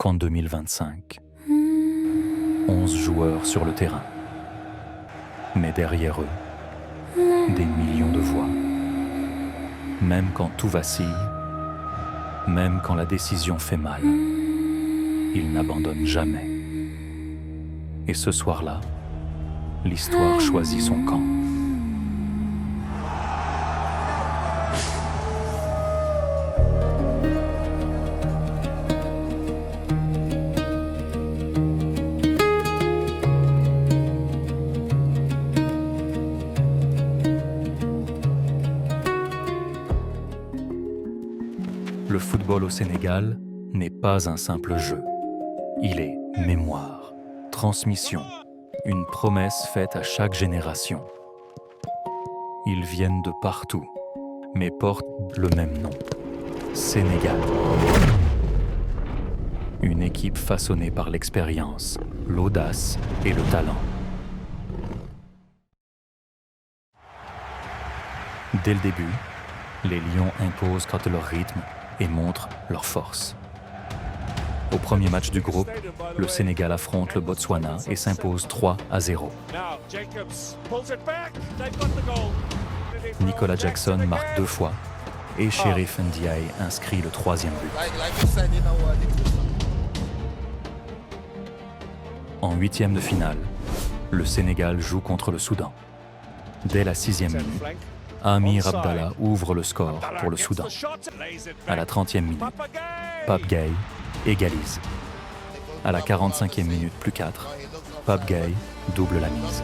qu'en 2025, 11 joueurs sur le terrain. Mais derrière eux, des millions de voix. Même quand tout vacille, même quand la décision fait mal, ils n'abandonnent jamais. Et ce soir-là, l'histoire choisit son camp. Le football au Sénégal n'est pas un simple jeu. Il est mémoire, transmission, une promesse faite à chaque génération. Ils viennent de partout, mais portent le même nom, Sénégal. Une équipe façonnée par l'expérience, l'audace et le talent. Dès le début, les Lions imposent quant à leur rythme et montrent leur force. Au premier match du groupe, le Sénégal affronte le Botswana et s'impose 3-0. Nicolas Jackson marque 2 fois et Sheriff Ndiaye inscrit le 3e but. En 8e de finale, le Sénégal joue contre le Soudan. Dès la 6e minute, Amir Abdallah ouvre le score pour le Soudan. À la 30e minute, Pape Gueye égalise. À la 45e minute plus 4, Pape Gueye double la mise.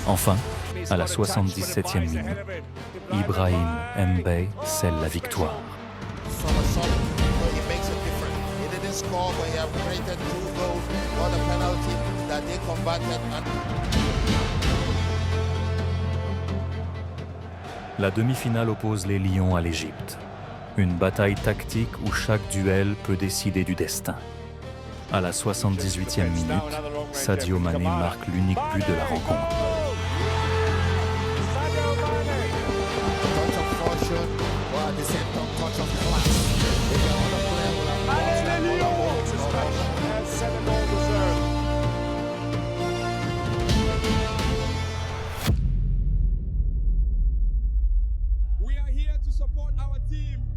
Enfin, à la 77e minute, Ibrahim Mbaye scelle la victoire. La demi-finale oppose les Lions à l'Égypte. Une bataille tactique où chaque duel peut décider du destin. À la 78e minute, Sadio Mané marque l'unique but de la rencontre.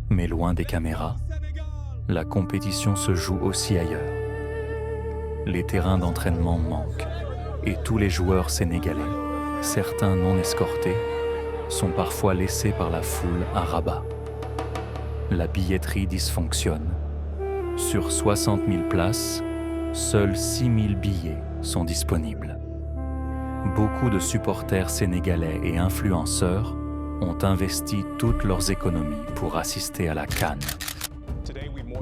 Mais loin des caméras, la compétition se joue aussi ailleurs. Les terrains d'entraînement manquent et tous les joueurs sénégalais, certains non escortés, sont parfois laissés par la foule à Rabat. La billetterie dysfonctionne. Sur 60 000 places, seuls 6 000 billets sont disponibles. Beaucoup de supporters sénégalais et influenceurs ont investi toutes leurs économies pour assister à la CAN.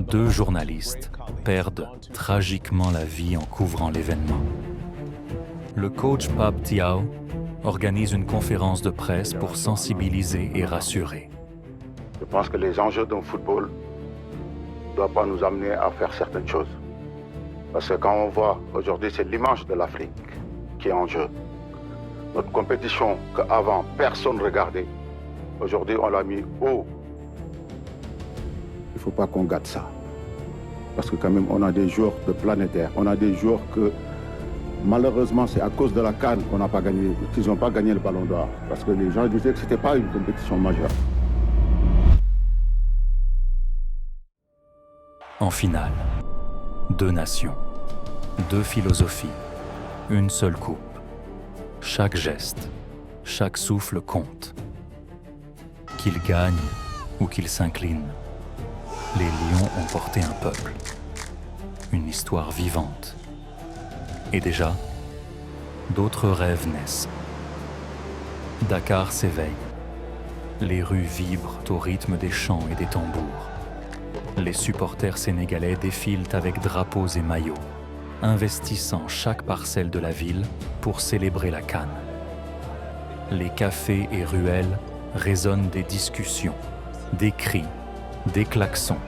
2 journalistes perdent tragiquement la vie en couvrant l'événement. Le coach Pape Thiaw organise une conférence de presse pour sensibiliser et rassurer. Je pense que les enjeux d'un football ne doivent pas nous amener à faire certaines choses. Parce que quand on voit aujourd'hui, c'est l'image de l'Afrique qui est en jeu. Notre compétition qu'avant personne ne regardait, aujourd'hui on l'a mis haut. Il ne faut pas qu'on gâte ça. Parce que quand même on a des joueurs de planétaires, on a des joueurs que malheureusement c'est à cause de la CAN qu'on n'a pas gagné, qu'ils n'ont pas gagné le ballon d'or. Parce que les gens disaient que ce n'était pas une compétition majeure. En finale, 2 nations, 2 philosophies, une seule coupe. Chaque geste, chaque souffle compte. Qu'ils gagnent ou qu'ils s'inclinent, les Lions ont porté un peuple, une histoire vivante. Et déjà, d'autres rêves naissent. Dakar s'éveille. Les rues vibrent au rythme des chants et des tambours. Les supporters sénégalais défilent avec drapeaux et maillots, investissant chaque parcelle de la ville pour célébrer la CAN. Les cafés et ruelles résonnent des discussions, des cris, des klaxons.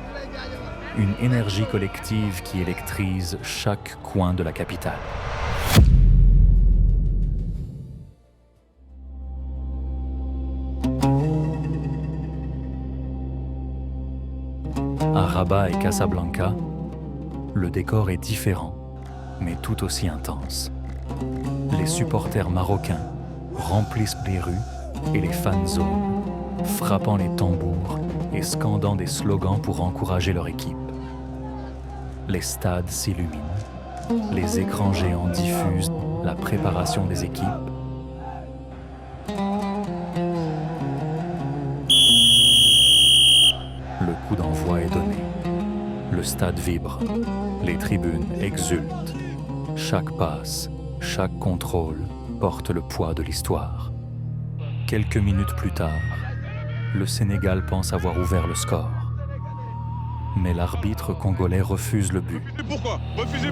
Une énergie collective qui électrise chaque coin de la capitale. À À Rabat et Casablanca, le décor est différent, mais tout aussi intense. Les supporters marocains remplissent les rues et les fan zones, frappant les tambours et scandant des slogans pour encourager leur équipe. Les stades s'illuminent, les écrans géants diffusent la préparation des équipes. Le coup d'envoi est donné. Le stade vibre, les tribunes exultent. Chaque passe, chaque contrôle porte le poids de l'histoire. Quelques minutes plus tard, le Sénégal pense avoir ouvert le score. Mais l'arbitre congolais refuse le but. Pourquoi? Refusez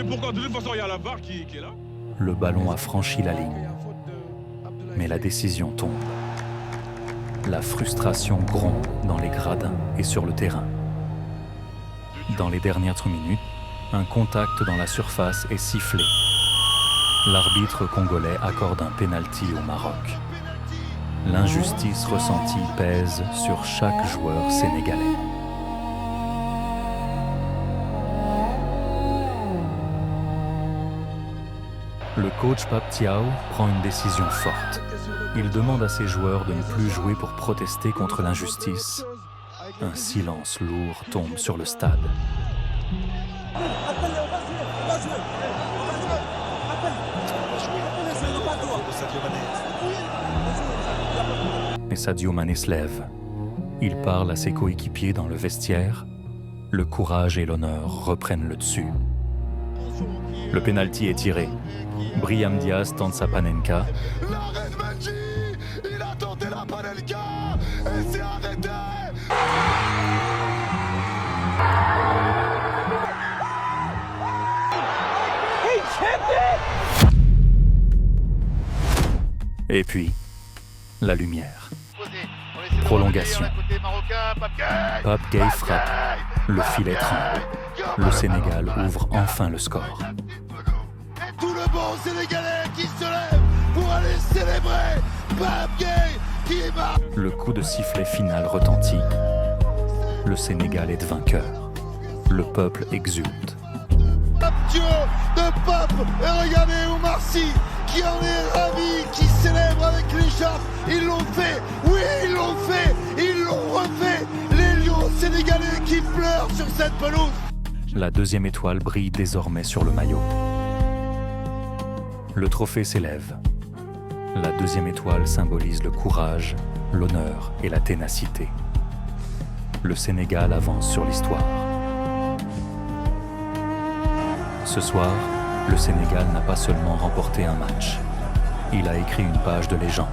pourquoi? De toute façon, il y a la VAR qui est là. Le ballon a franchi la ligne. Mais la décision tombe. La frustration gronde dans les gradins et sur le terrain. Dans les dernières minutes, un contact dans la surface est sifflé. L'arbitre congolais accorde un pénalty au Maroc. L'injustice ressentie pèse sur chaque joueur sénégalais. Le coach Pape Thiaw prend une décision forte. Il demande à ses joueurs de ne plus jouer pour protester contre l'injustice. Un silence lourd tombe sur le stade. Mais Sadio Mané se lève. Il parle à ses coéquipiers dans le vestiaire. Le courage et l'honneur reprennent le dessus. Le pénalty est tiré. Brahim Diaz tente sa panenka. Il a tenté la panenka et s'est arrêté. Et puis, la lumière. Prolongation. Pape Gueye frappe. Le filet tremble. Le Sénégal ouvre enfin le score. Tout le bon Sénégalais qui se lève pour aller célébrer Pape Gueye qui marque. Le coup de sifflet final retentit. Le Sénégal est vainqueur. Le peuple exulte. Dieu de Pape, et regardez Oumar Sy qui en est ravi, qui célèbre avec l'écharpe. Ils l'ont fait, oui ils l'ont fait, ils l'ont refait. Les lions sénégalais qui pleurent sur cette pelouse. La deuxième étoile brille désormais sur le maillot. Le trophée s'élève. La deuxième étoile symbolise le courage, l'honneur et la ténacité. Le Sénégal avance sur l'histoire. Ce soir, le Sénégal n'a pas seulement remporté un match. Il a écrit une page de légende.